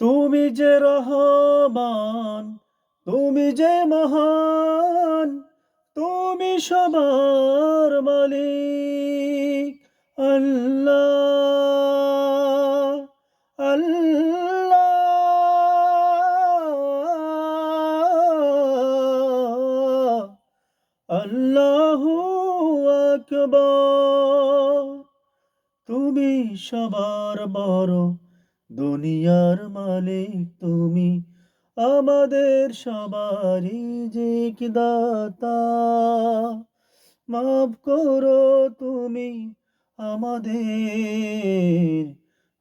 তুমি যে রহমান, তুমি যে মহান, তুমি সবার মালিক। আল্লাহ, আল্লাহ, আল্লাহু আকবার। তুমি সবার বড়, দুনিয়ার মালিক তুমি, আমাদের সবারই দাতা। মাফ করো তুমি আমাদের,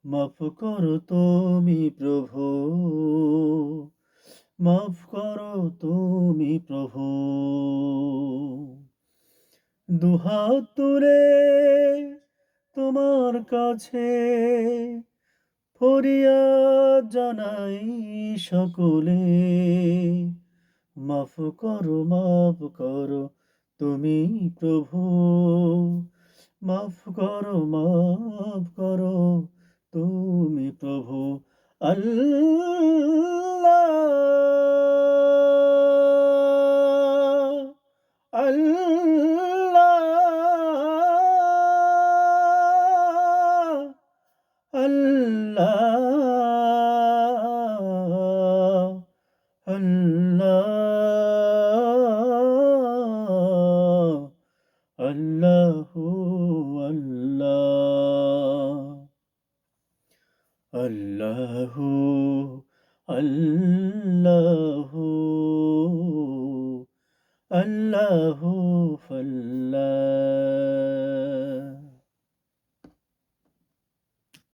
মাফ করো তুমি প্রভু, মাফ করো তুমি প্রভু। দুহাত তুলে তোমার কাছে ফরিয়াদ জানাই সকলে। মাফ করো তুমি প্রভু, মাফ করো তুমি প্রভু। আল্লাহ, আল্লাহ, আল্লাহ, আল্লাহ, আল্লাহু আল্লাহ, আল্লাহু আল্লাহু, আল্লাহু ফাল্লাহ।